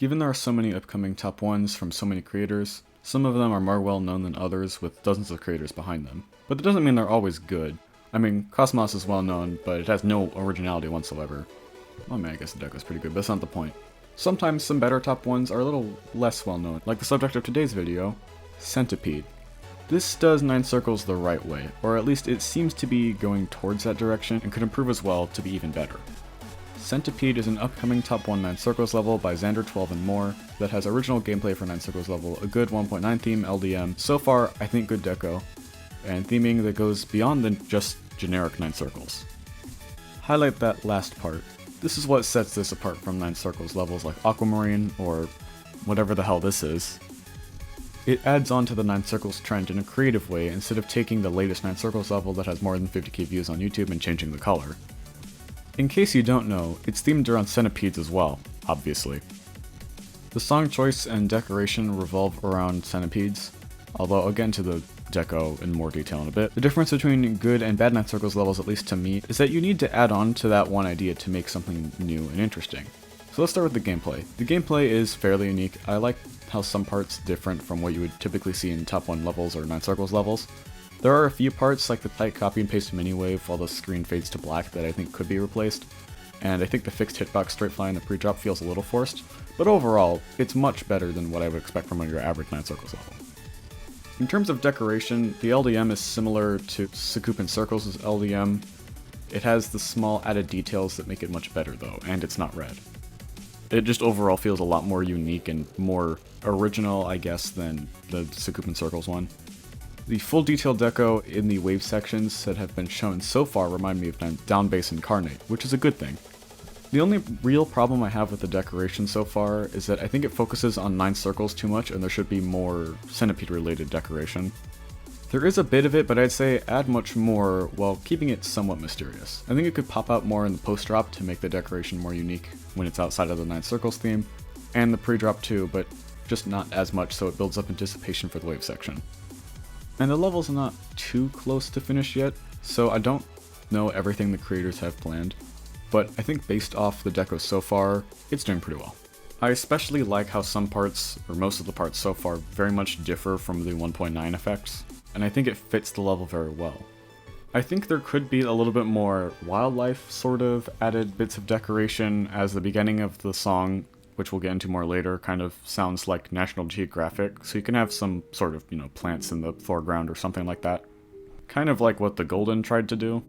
Given there are so many upcoming top 1s from so many creators, some of them are more well known than others with dozens of creators behind them. But that doesn't mean they're always good. I mean, Cosmos is well known, but it has no originality whatsoever. Well, I mean, I guess the deck was pretty good, but that's not the point. Sometimes some better top 1s are a little less well known, like the subject of today's video, Centipede. This does 9 circles the right way, or at least it seems to be going towards that direction and could improve as well to be even better. Centipede is an upcoming top 1 9 circles level by Xander12 and more that has original gameplay for 9 circles level, a good 1.9 theme LDM, so far I think good deco, and theming that goes beyond than just generic 9 circles. Highlight that last part. This is what sets this apart from 9 circles levels like Aquamarine or whatever the hell this is. It adds on to the 9 circles trend in a creative way instead of taking the latest 9 circles level that has more than 50k views on YouTube and changing the color. In case you don't know, it's themed around centipedes as well, obviously. The song choice and decoration revolve around centipedes, although I'll get into the deco in more detail in a bit. The difference between good and bad 9 circles levels, at least to me, is that you need to add on to that one idea to make something new and interesting. So let's start with the gameplay. The gameplay is fairly unique. I like how some parts different from what you would typically see in top 1 levels or 9 circles levels. There are a few parts like the tight copy and paste mini wave while the screen fades to black that I think could be replaced, and I think the fixed hitbox straight fly in the pre-drop feels a little forced, but overall, it's much better than what I would expect from your average 9 circles level. In terms of decoration, the LDM is similar to Sakupin Circles' LDM. It has the small added details that make it much better though, and it's not red. It just overall feels a lot more unique and more original, I guess, than the Sakupin Circles one. The full detail deco in the wave sections that have been shown so far remind me of Down Bass Incarnate, which is a good thing. The only real problem I have with the decoration so far is that I think it focuses on 9 circles too much and there should be more centipede related decoration. There is a bit of it, but I'd say add much more while keeping it somewhat mysterious. I think it could pop out more in the post-drop to make the decoration more unique when it's outside of the 9 circles theme, and the pre-drop too, but just not as much so it builds up anticipation for the wave section. And the level's not too close to finish yet, so I don't know everything the creators have planned, but I think based off the deco so far, it's doing pretty well. I especially like how some parts, or most of the parts so far, very much differ from the 1.9 effects, and I think it fits the level very well. I think there could be a little bit more wildlife sort of added bits of decoration, as the beginning of the song, which we'll get into more later, kind of sounds like National Geographic, so you can have some sort of, plants in the foreground or something like that. Kind of like what the Golden tried to do.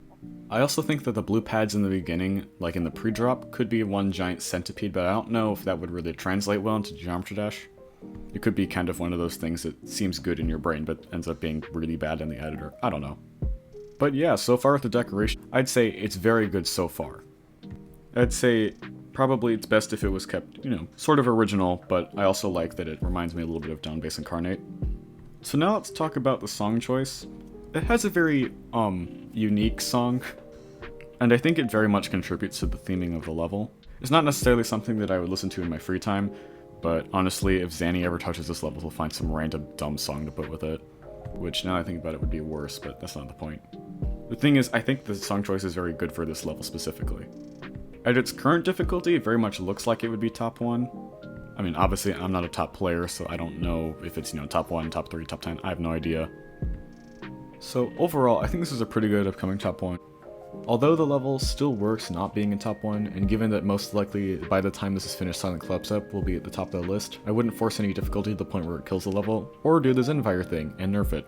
I also think that the blue pads in the beginning, like in the pre-drop, could be one giant centipede, but I don't know if that would really translate well into Geometry Dash. It could be kind of one of those things that seems good in your brain, but ends up being really bad in the editor. I don't know. But yeah, so far with the decoration, I'd say it's very good so far. I'd say probably it's best if it was kept, sort of original, but I also like that it reminds me a little bit of Down Bass Incarnate. So now let's talk about the song choice. It has a very, unique song, and I think it very much contributes to the theming of the level. It's not necessarily something that I would listen to in my free time, but honestly, if Zanny ever touches this level, he'll find some random dumb song to put with it. Which, now that I think about it, would be worse, but that's not the point. The thing is, I think the song choice is very good for this level specifically. At its current difficulty, it very much looks like it would be top 1. I mean, obviously, I'm not a top player, so I don't know if it's, top 1, top 3, top 10, I have no idea. So overall, I think this is a pretty good upcoming top 1. Although the level still works not being in top 1, and given that most likely by the time this is finished Silent Collapse-Up will be at the top of the list, I wouldn't force any difficulty to the point where it kills the level, or do the Zenfire thing and nerf it.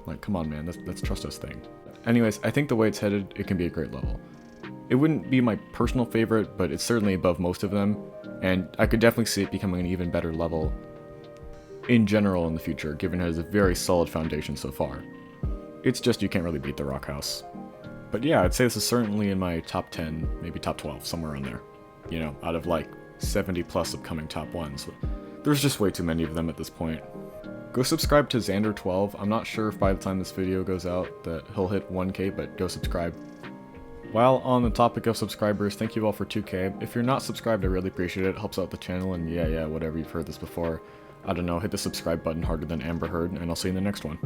Like, come on man, that's trust us thing. Anyways, I think the way it's headed, it can be a great level. It wouldn't be my personal favorite, but it's certainly above most of them, and I could definitely see it becoming an even better level in general in the future, given it has a very solid foundation so far. It's just you can't really beat the Rock House. But yeah, I'd say this is certainly in my top 10, maybe top 12, somewhere in there. Out of like 70 plus upcoming top 1s. There's just way too many of them at this point. Go subscribe to Xander12. I'm not sure if by the time this video goes out that he'll hit 1k, but go subscribe. While on the topic of subscribers, thank you all for 2k. If you're not subscribed, I really appreciate it. It helps out the channel, and yeah, whatever, you've heard this before. I don't know, hit the subscribe button harder than Amber Heard, and I'll see you in the next one.